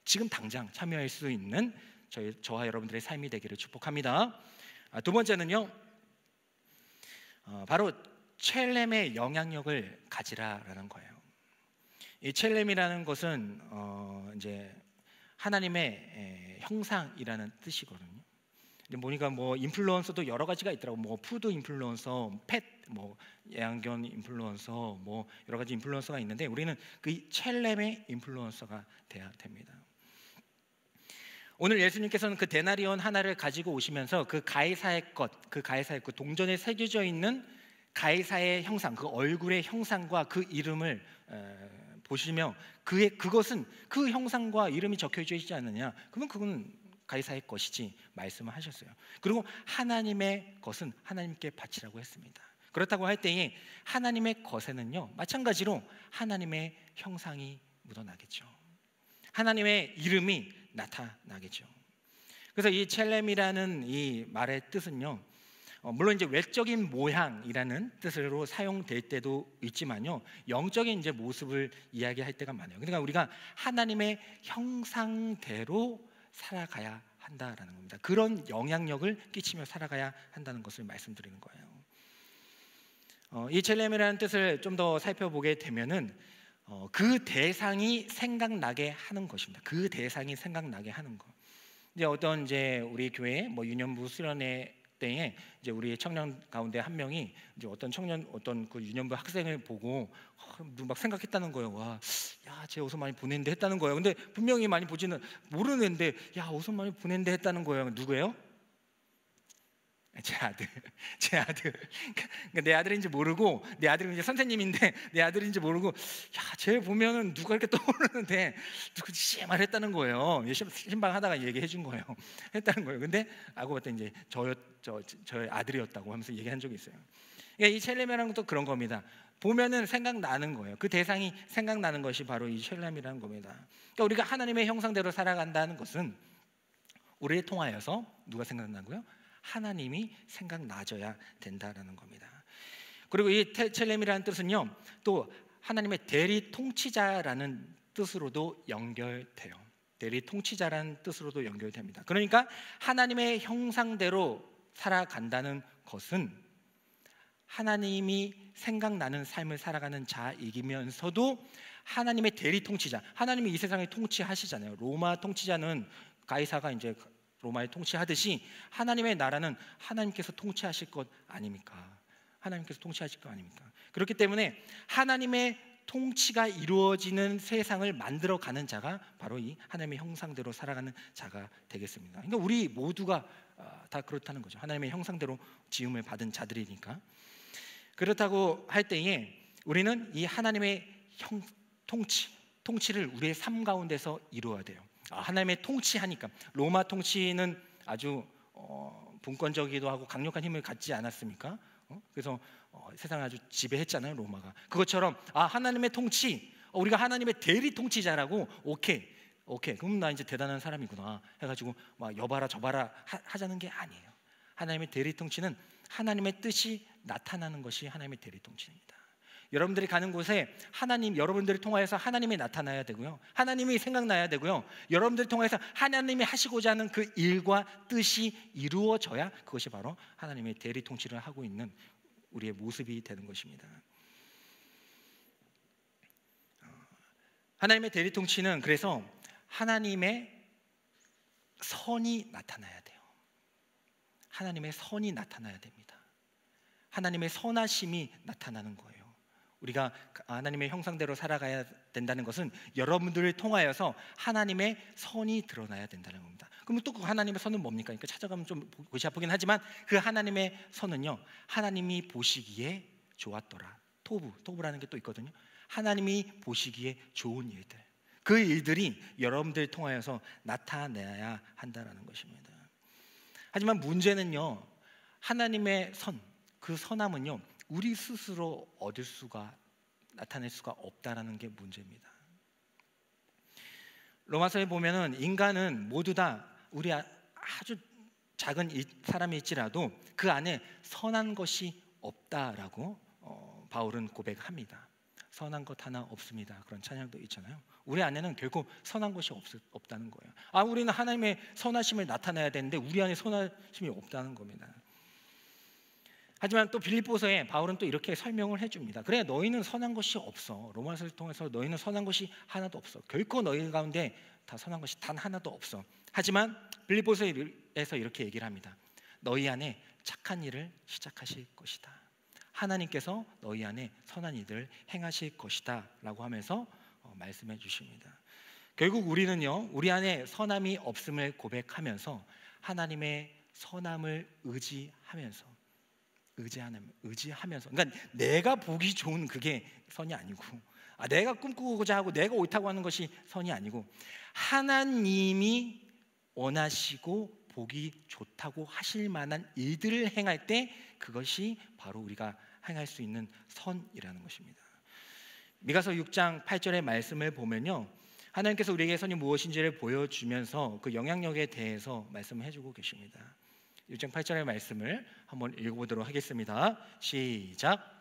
A: 지금 당장 참여할 수 있는 저와 여러분들의 삶이 되기를 축복합니다. 두 번째는요, 바로 첼렘의 영향력을 가지라라는 거예요. 이 첼렘이라는 것은 이제 하나님의 형상이라는 뜻이거든요. 근데 보니까 뭐 인플루언서도 여러 가지가 있더라고. 뭐 푸드 인플루언서, 뭐 애완견 인플루언서, 뭐 여러 가지 인플루언서가 있는데 우리는 그 첼렘의 인플루언서가 돼야 됩니다. 오늘 예수님께서는 그 데나리온 하나를 가지고 오시면서 그 가이사의 것, 그 동전에 새겨져 있는 가이사의 형상, 그 얼굴의 형상과 그 이름을 보시며 그것은 그 형상과 이름이 적혀져 있지 않느냐, 그러면 그건 가이사의 것이지 말씀을 하셨어요. 그리고 하나님의 것은 하나님께 바치라고 했습니다. 그렇다고 할 때에 하나님의 것에는요, 마찬가지로 하나님의 형상이 묻어나겠죠. 하나님의 이름이 나타나겠죠. 그래서 이 첼렘이라는 이 말의 뜻은요, 물론 이제 외적인 모양이라는 뜻으로 사용될 때도 있지만요, 영적인 이제 모습을 이야기할 때가 많아요. 그러니까 우리가 하나님의 형상대로 살아가야 한다라는 겁니다. 그런 영향력을 끼치며 살아가야 한다는 것을 말씀드리는 거예요. 이 첼렘이라는 뜻을 좀 더 살펴보게 되면은 그 대상이 생각나게 하는 것입니다. 그 대상이 생각나게 하는 것. 이제 어떤 이제 우리 교회 뭐 유년부 수련회 때에 이제 우리 청년 가운데 한 명이 이제 어떤 그 유년부 학생을 보고 막 생각했다는 거예요. 와, 야, 쟤 어디서 많이 보냈는데 했다는 거예요. 근데 분명히 많이 보지는 모르는데, 야, 어디서 많이 보냈는데 했다는 거예요. 누구예요? 제 아들. 그러니까 내 아들인지 모르고, 내 아들은 이제 선생님인데 내 아들인지 모르고, 야, 쟤 보면은 누가 이렇게 떠오르는데 누구지 말했다는 거예요. 신방하다가 얘기해 준 거예요. 했다는 거예요. 근데 알고 봤더니 이제 저의 아들이었다고 하면서 얘기한 적이 있어요. 그러니까 이 첼렘이라는 것도 그런 겁니다. 보면은 생각나는 거예요. 그 대상이 생각나는 것이 바로 이 첼렘이라는 겁니다. 그러니까 우리가 하나님의 형상대로 살아간다는 것은 우리를 통하여서 누가 생각나고요? 하나님이 생각나져야 된다라는 겁니다. 그리고 이 첼렘이라는 뜻은요, 또 하나님의 대리 통치자라는 뜻으로도 연결돼요. 대리 통치자라는 뜻으로도 연결됩니다. 그러니까 하나님의 형상대로 살아간다는 것은 하나님이 생각나는 삶을 살아가는 자이면서도 하나님의 대리 통치자, 하나님이 이 세상을 통치하시잖아요. 로마 통치자는 가이사가 이제 로마에 통치하듯이 하나님의 나라는 하나님께서 통치하실 것 아닙니까? 하나님께서 통치하실 것 아닙니까? 그렇기 때문에 하나님의 통치가 이루어지는 세상을 만들어가는 자가 바로 이 하나님의 형상대로 살아가는 자가 되겠습니다. 그러니까 우리 모두가 다 그렇다는 거죠. 하나님의 형상대로 지음을 받은 자들이니까. 그렇다고 할 때에 우리는 이 하나님의 통치를 우리의 삶 가운데서 이루어야 돼요. 하나님의 통치하니까, 로마 통치는 아주 분권적이기도 하고 강력한 힘을 갖지 않았습니까? 그래서 세상을 아주 지배했잖아요, 로마가. 그것처럼 하나님의 통치, 우리가 하나님의 대리 통치자라고, 오케이 그럼 나 이제 대단한 사람이구나 해가지고 막 여봐라 저봐라 하자는 게 아니에요. 하나님의 대리 통치는 하나님의 뜻이 나타나는 것이 하나님의 대리 통치입니다. 여러분들이 가는 곳에 여러분들을 통하여서 하나님이 나타나야 되고요, 하나님이 생각나야 되고요, 여러분들을 통해서 하나님이 하시고자 하는 그 일과 뜻이 이루어져야 그것이 바로 하나님의 대리 통치를 하고 있는 우리의 모습이 되는 것입니다. 하나님의 대리 통치는 그래서 하나님의 선이 나타나야 돼요. 하나님의 선이 나타나야 됩니다. 하나님의 선하심이 나타나는 거예요. 우리가 하나님의 형상대로 살아가야 된다는 것은 여러분들을 통하여서 하나님의 선이 드러나야 된다는 겁니다. 그럼 또 그 하나님의 선은 뭡니까? 그러니까 찾아가면 좀 곳이 아프긴 하지만 그 하나님의 선은요, 하나님이 보시기에 좋았더라. 토부라는 게 또 있거든요. 하나님이 보시기에 좋은 일들, 그 일들이 여러분들을 통하여서 나타내야 한다는 것입니다. 하지만 문제는요, 하나님의 선, 그 선함은요, 우리 스스로 나타낼 수가 없다라는 게 문제입니다. 로마서에 보면은 인간은 모두 다 우리 아주 작은 사람일지라도 그 안에 선한 것이 없다라고 바울은 고백합니다. 선한 것 하나 없습니다. 그런 찬양도 있잖아요. 우리 안에는 결코 선한 것이 없다는 거예요. 우리는 하나님의 선하심을 나타내야 되는데 우리 안에 선하심이 없다는 겁니다. 하지만 또 빌립보서에 바울은 또 이렇게 설명을 해줍니다. 그래, 너희는 선한 것이 없어. 로마서를 통해서 너희는 선한 것이 하나도 없어. 결코 너희 가운데 다 선한 것이 단 하나도 없어. 하지만 빌립보서에서 이렇게 얘기를 합니다. 너희 안에 착한 일을 시작하실 것이다. 하나님께서 너희 안에 선한 일을 행하실 것이다 라고 하면서 말씀해 주십니다. 결국 우리는요, 우리 안에 선함이 없음을 고백하면서 하나님의 선함을 의지하면서, 그러니까 내가 보기 좋은 그게 선이 아니고, 내가 꿈꾸고자 하고 내가 옳다고 하는 것이 선이 아니고, 하나님이 원하시고 보기 좋다고 하실 만한 일들을 행할 때 그것이 바로 우리가 행할 수 있는 선이라는 것입니다. 미가서 6장 8절의 말씀을 보면요, 하나님께서 우리에게 선이 무엇인지를 보여주면서 그 영향력에 대해서 말씀을 해주고 계십니다. 6장 8절의 말씀을 한번 읽어보도록 하겠습니다. 시작.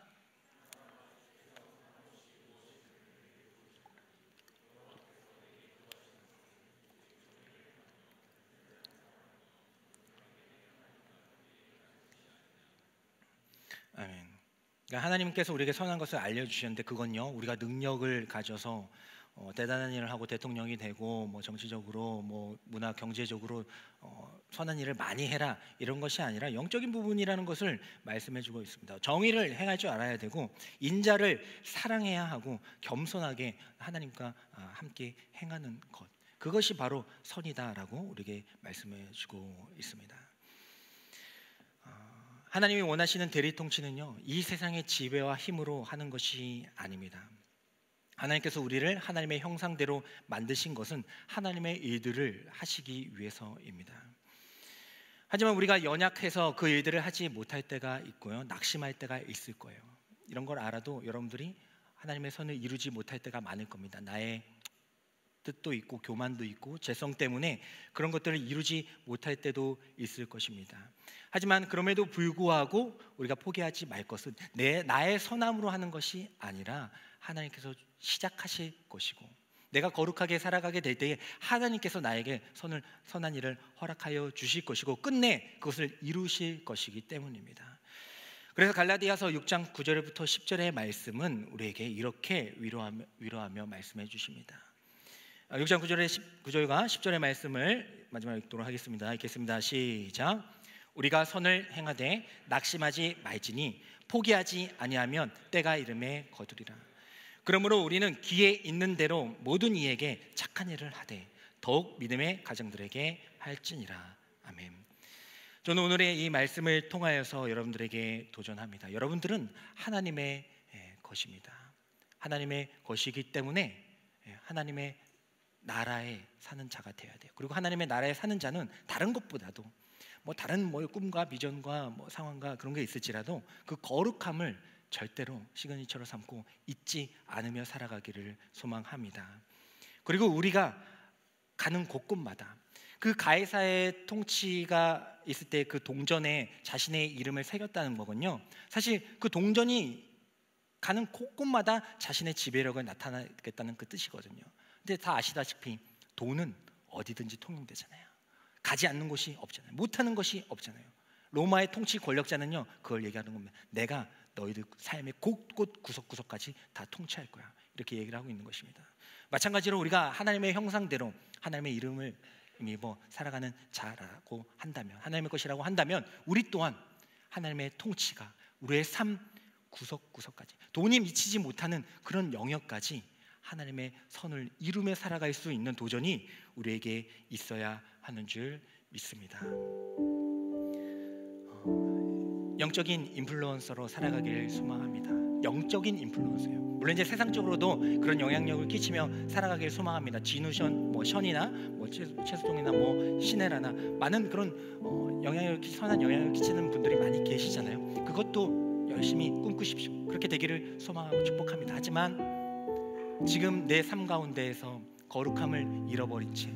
A: 아멘. 그러니까 하나님께서 우리에게 선한 것을 알려주셨는데 그건요, 우리가 능력을 가져서 대단한 일을 하고 대통령이 되고 뭐 정치적으로 뭐 문화 경제적으로 선한 일을 많이 해라 이런 것이 아니라 영적인 부분이라는 것을 말씀해주고 있습니다. 정의를 행할 줄 알아야 되고 인자를 사랑해야 하고 겸손하게 하나님과 함께 행하는 것, 그것이 바로 선이다라고 우리에게 말씀해주고 있습니다. 하나님이 원하시는 대리통치는요, 이 세상의 지배와 힘으로 하는 것이 아닙니다. 하나님께서 우리를 하나님의 형상대로 만드신 것은 하나님의 일들을 하시기 위해서입니다. 하지만 우리가 연약해서 그 일들을 하지 못할 때가 있고요, 낙심할 때가 있을 거예요. 이런 걸 알아도 여러분들이 하나님의 선을 이루지 못할 때가 많을 겁니다. 나의 뜻도 있고 교만도 있고 죄성 때문에 그런 것들을 이루지 못할 때도 있을 것입니다. 하지만 그럼에도 불구하고 우리가 포기하지 말 것은 나의 선함으로 하는 것이 아니라 하나님께서 시작하실 것이고, 내가 거룩하게 살아가게 될 때에 하나님께서 나에게 선한 일을 허락하여 주실 것이고 끝내 그것을 이루실 것이기 때문입니다. 그래서 갈라디아서 6장 9절부터 10절의 말씀은 우리에게 이렇게 위로하며 말씀해 주십니다. 6장 9절과 10절의 말씀을 마지막으로 읽도록 하겠습니다. 읽겠습니다. 시작. 우리가 선을 행하되 낙심하지 말지니 포기하지 아니하면 때가 이름에 거두리라. 그러므로 우리는 기에 있는 대로 모든 이에게 착한 일을 하되 더욱 믿음의 가정들에게 할지니라. 아멘. 저는 오늘의 이 말씀을 통하여서 여러분들에게 도전합니다. 여러분들은 하나님의 것입니다. 하나님의 것이기 때문에 하나님의 나라에 사는 자가 되어야 돼요. 그리고 하나님의 나라에 사는 자는 다른 것보다도 다른 꿈과 비전과 상황과 그런 게 있을지라도 그 거룩함을 절대로 시그니처로 삼고 잊지 않으며 살아가기를 소망합니다. 그리고 우리가 가는 곳곳마다 그 가이사의 통치가 있을 때 그 동전에 자신의 이름을 새겼다는 거군요. 사실 그 동전이 가는 곳곳마다 자신의 지배력을 나타내겠다는 그 뜻이거든요. 근데 다 아시다시피 돈은 어디든지 통용되잖아요. 가지 않는 곳이 없잖아요. 못하는 것이 없잖아요. 로마의 통치 권력자는요, 그걸 얘기하는 겁니다. 내가 너희들 삶의 곳곳 구석구석까지 다 통치할 거야, 이렇게 얘기를 하고 있는 것입니다. 마찬가지로 우리가 하나님의 형상대로 하나님의 이름을 힘입어 살아가는 자라고 한다면, 하나님의 것이라고 한다면 우리 또한 하나님의 통치가 우리의 삶 구석구석까지, 돈이 미치지 못하는 그런 영역까지 하나님의 선을 이루며 살아갈 수 있는 도전이 우리에게 있어야 하는 줄 믿습니다. 영적인 인플루언서로 살아가길 소망합니다. 영적인 인플루언서예요. 물론 이제 세상적으로도 그런 영향력을 끼치며 살아가길 소망합니다. 진우션, 션이나 최수동이나 신혜라나 많은 그런 선한 영향을 끼치는 분들이 많이 계시잖아요. 그것도 열심히 꿈꾸십시오. 그렇게 되기를 소망하고 축복합니다. 하지만 지금 내 삶 가운데에서 거룩함을 잃어버린 채,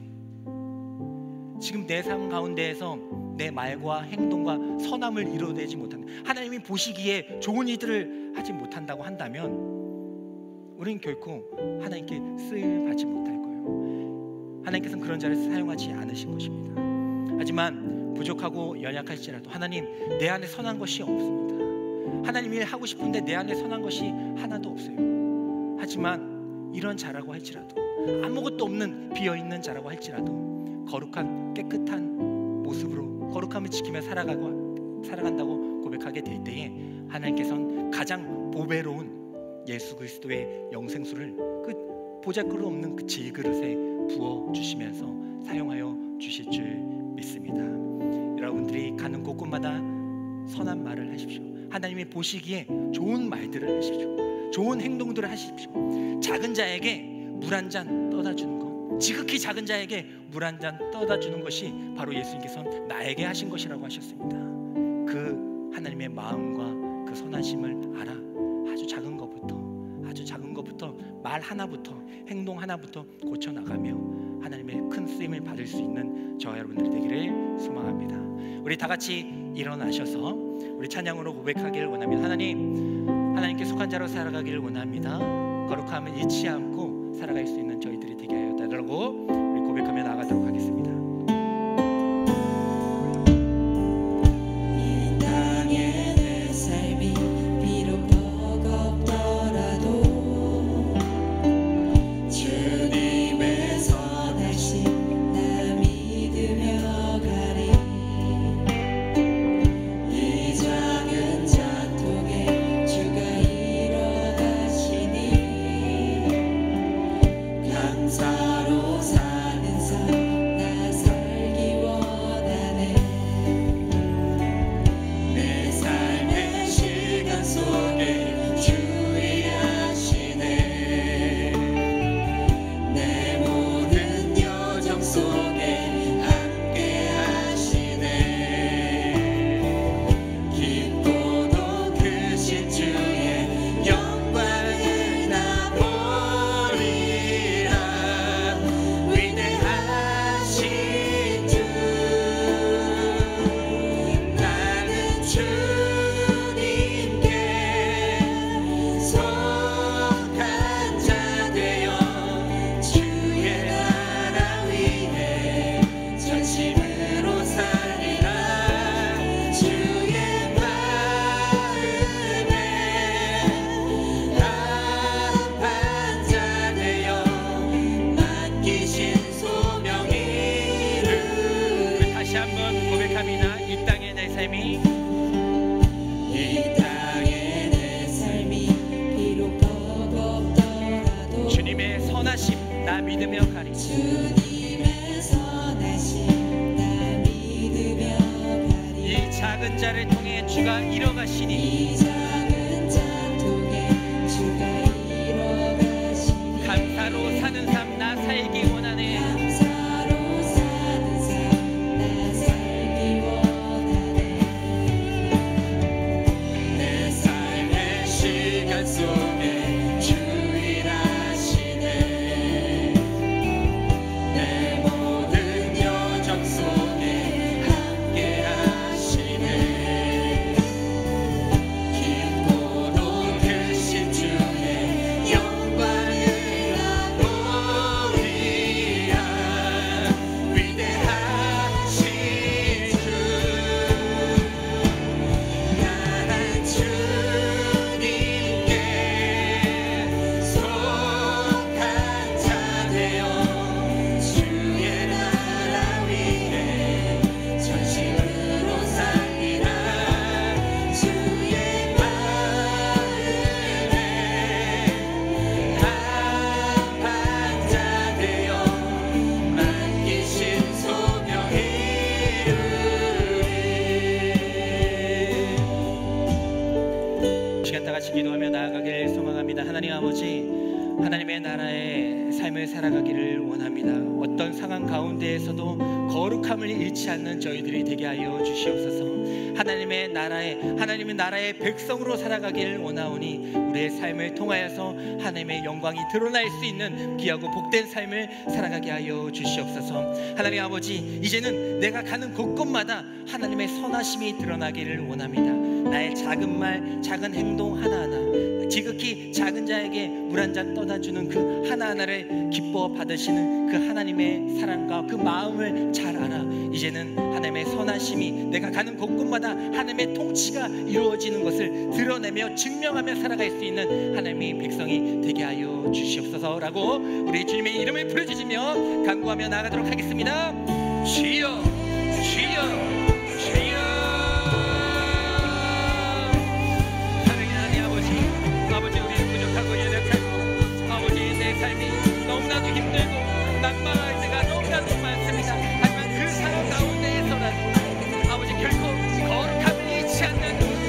A: 지금 내 삶 가운데에서 내 말과 행동과 선함을 이루어내지 못한다, 하나님이 보시기에 좋은 일들을 하지 못한다고 한다면 우리는 결코 하나님께 쓰임 받지 못할 거예요. 하나님께서는 그런 자를 사용하지 않으신 것입니다. 하지만 부족하고 연약할지라도 하나님, 내 안에 선한 것이 없습니다. 하나님이 하고 싶은데 내 안에 선한 것이 하나도 없어요. 하지만 이런 자라고 할지라도, 아무것도 없는 비어있는 자라고 할지라도 거룩한 깨끗한 모습으로 거룩함을 지키며 살아간다고 고백하게 될 때에 하나님께서는 가장 보배로운 예수 그리스도의 영생수를 그 보잘것 없는 그 질그릇에 부어주시면서 사용하여 주실 줄 믿습니다. 여러분들이 가는 곳곳마다 선한 말을 하십시오. 하나님이 보시기에 좋은 말들을 하십시오. 좋은 행동들을 하십시오. 작은 자에게 물 한 잔 떠다 주는 것, 지극히 작은 자에게 물 한 잔 떠다 주는 것이 바로 예수님께서는 나에게 하신 것이라고 하셨습니다. 그 하나님의 마음과 그 선하심을 알아 아주 작은 것부터 말 하나부터 행동 하나부터 고쳐나가며 하나님의 큰 쓰임을 받을 수 있는 저와 여러분들이 되기를 소망합니다. 우리 다 같이 일어나셔서 우리 찬양으로 고백하기를 원합니다. 하나님께 속한 자로 살아가기를 원합니다. 거룩함을 잃지 않고 살아갈 수 있는 저희들이 되게 하여 달라고 우리 고백하며 나아가도록 하겠습니다.
B: 이 땅의 내 삶이 비록 버겁더라도 주님의 선하심 나 믿으며 가리. 이 작은 자통에 주가 이뤄 가시니 감사로 사는 삶 나 살기 원하네. 내 삶의 시간 속에 주의하시네. 내 모든 여정 속에 함께 하시네. 깊고도 크신 주의 영광을 나 보리라. 위대하신 주 나는 주님께 속한 자 되어 주의 나라 위해 전심으로 살리라. 주의 마음에 합한 자 되어 맡기신 소명 이루리.
A: 다시 한번 고백합니다. 이 땅의 내 삶이
B: 이 땅의 내 삶이 비록 버겁더라도
A: 주님의 선하심 나 믿으며 가리.
B: 주님의 선하심 나 믿으며 가리.
A: 이 작은 자를 통해 주가 이뤄가시니
B: 이 작은 자통에 주가 이뤄 가시니
A: 감사로 사는 삶 나 살기 원하네.
B: 감사로 사는 삶 나 살기 원하네. 내 삶의 시간 속에 주 일하시네. 내 모든 여정 속에 함께 하시네.
A: 하나님의 나라의 삶을 살아가기를 원합니다. 어떤 상황 가운데에서도 거룩함을 잃지 않는 저희들이 되게 하여 주시옵소서. 하나님의 나라의 백성으로 살아가길 원하오니 우리의 삶을 통하여서 하나님의 영광이 드러날 수 있는 귀하고 복된 삶을 살아가게 하여 주시옵소서. 하나님 아버지, 이제는 내가 가는 곳곳마다 하나님의 선하심이 드러나기를 원합니다. 나의 작은 말, 작은 행동 하나하나, 지극히 작은 자에게 물 한 잔 떠다 주는 그 하나하나를 기뻐 받으시는 그 하나님의 사랑과 그 마음을 잘 알아 이제는 하나님의 선하심이 내가 가는 곳곳마다 하나님의 통치가 이루어지는 것을 드러내며 증명하며 살아갈 수 있는 하나님의 백성이 되게 하여 주시옵소서라고 우리 주님의 이름을 부르짖으며 간구하며 나아가도록 하겠습니다. 주여, 주여, 주여. 삶이 너무나도 힘들고 난망할 때가 너무나도 많습니다. 하지만 그 상황 가운데에서라도 아버지 결코 거룩함을 잃지 않는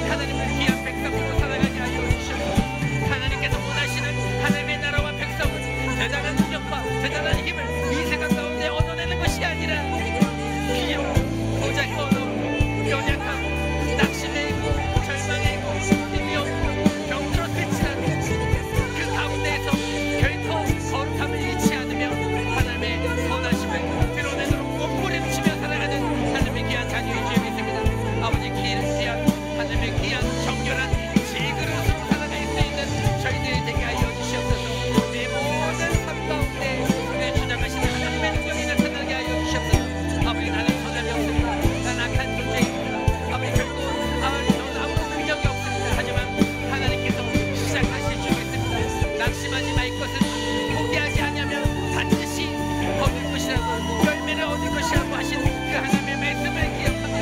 A: 하나님을 귀한 백성으로 살아가게 하여 주시옵소서. 하나님께서 원하시는 하나님의 나라와 백성은 대단한 능력과 대단한 힘을 이 세상 가운데 얻어내는 것이 아니라 비록 보잘것없고 연약하고 낙심해있고 절망해있고 힘이 없고 병들어 끝이라도 그 가운데에서 거룩함을 잃지 않으며 하나님의 선하심을 드러내도록 몸부림치며 살아가는 하나님의 귀한 자녀의 주에 믿습니다. 아버지 귀한 하나님의 귀한 정결한 질그릇으로 살아갈 수 있는 저희들이 되게 하여 주시옵소서. 내 모든 삶 가운데 내 주장하시는 하나님의 능력이 나타나게 하여 주시옵소서. 아버지 나는 선함이 없습니다. 난 악한 존재입니다. 아버지 결코 저는 아무런 능력이 없습니다. 하지만 하나님께서 시작하실 줄 믿습니다. 낙심하지 말 것은 포기하지 않으면 반드시 얻을 것이라고 열매를 얻을 것이라고 하신 그 하나님의 말씀을 기억하며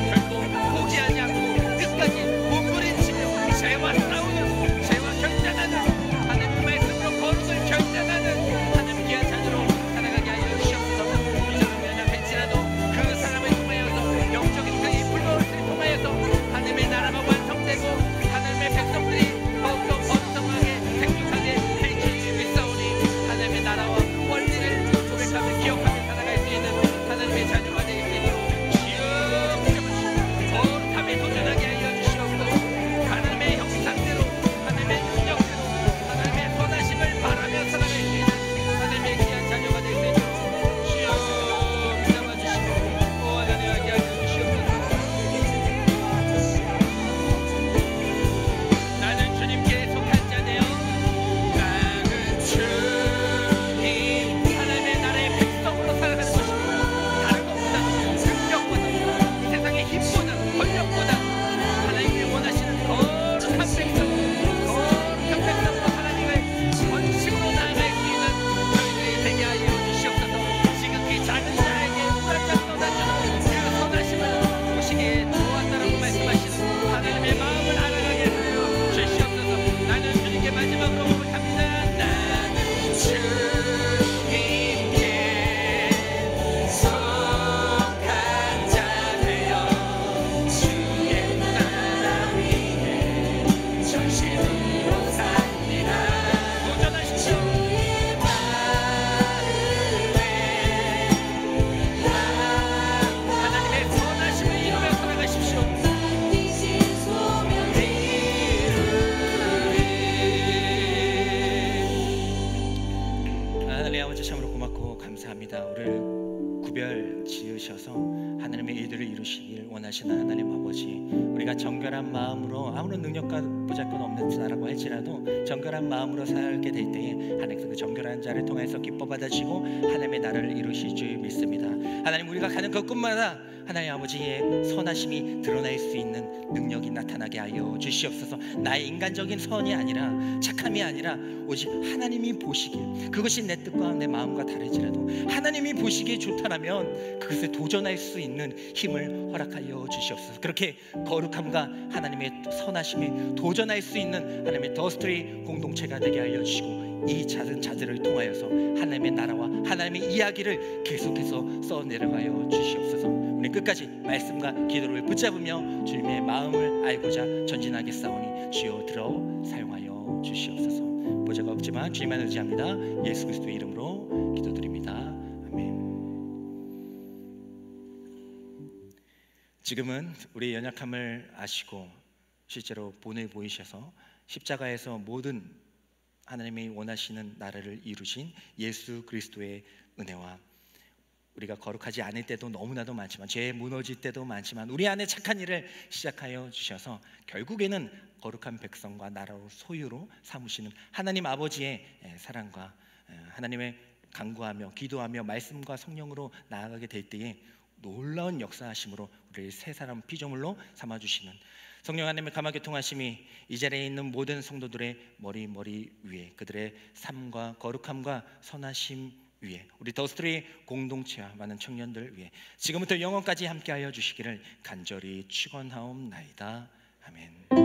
A: 결코 포기하지 않고 끝까지 몸부림치며 죄와 싸우는 죄와 결단하는 하나님의 말씀으로 거룩을 결단하는 하나님의 귀한 자녀로 살아가게 하여 주시옵소서. 비전을 연약할지라도 그 사람을 통하여서 영적인 그 인플루언스를 통하여서 하나님의 나라가 완성되고 하나님의 백성들이 더욱더 번성하게 행복하게 하나님의 나라와 권리를 고백하며 기억하며 살아갈 수 있는 하나님의 자녀가 되게 되도록 주여 붙잡으시고 거룩함에 도전하게 하여 주시옵소서. 하나님의 형상대로 하나님의 능력대로 하나님의 선하심을 바라며 살아갈 수 있는 하나님의 귀한 자녀가 되게 되도록 주여 붙잡아주시고 하나님에게 하여 주시옵소서. 나는 주님께 속한 자네요. 나는 주 하나님의 일들을 이루시길 원하시는 하나님 아버지, 우리가 정결한 마음으로 아무런 능력과 보잘것 없는 자라고 할지라도 정결한 마음으로 살게 될 때에 하나님께서 그 정결한 자를 통해서 기뻐 받아주시고 하나님의 나라를 이루실 줄 믿습니다. 하나님, 우리가 가는 곳곳마다 하나님 아버지의 선하심이 드러날 수 있는 능력이 나타나게 하여 주시옵소서. 나의 인간적인 선이 아니라, 착함이 아니라 오직 하나님이 보시기에, 그것이 내 뜻과 내 마음과 다르지라도 하나님이 보시기에 좋다라면 그것을 도전할 수 있는 힘을 허락하여 주시옵소서. 그렇게 거룩함과 하나님의 선하심에 도전할 수 있는 하나님의 더스트리 공동체가 되게 알려주시고, 이 작은 자들을 통하여서 하나님의 나라와 하나님의 이야기를 계속해서 써내려가여 주시옵소서. 우리 끝까지 말씀과 기도를 붙잡으며 주님의 마음을 알고자 전진하겠사오니 주여 들어 사용하여 주시옵소서. 보좌가 없지만 주님만 의지합니다. 예수 그리스도의 이름으로 기도드립니다. 아멘. 지금은 우리의 연약함을 아시고 실제로 본을 보이셔서 십자가에서 모든 하나님이 원하시는 나라를 이루신 예수 그리스도의 은혜와 우리가 거룩하지 않을 때도 너무나도 많지만 죄에 무너질 때도 많지만 우리 안에 착한 일을 시작하여 주셔서 결국에는 거룩한 백성과 나라로 소유로 삼으시는 하나님 아버지의 사랑과 하나님의 간구하며 기도하며 말씀과 성령으로 나아가게 될 때에 놀라운 역사하심으로 우리를 새 사람 피조물로 삼아주시는 성령 하나님의 감화교통하심이 이 자리에 있는 모든 성도들의 머리 위에 그들의 삶과 거룩함과 선하심 위에 우리 더스트리 공동체와 많은 청년들 위해 지금부터 영원까지 함께하여 주시기를 간절히 축원하옵나이다. 아멘.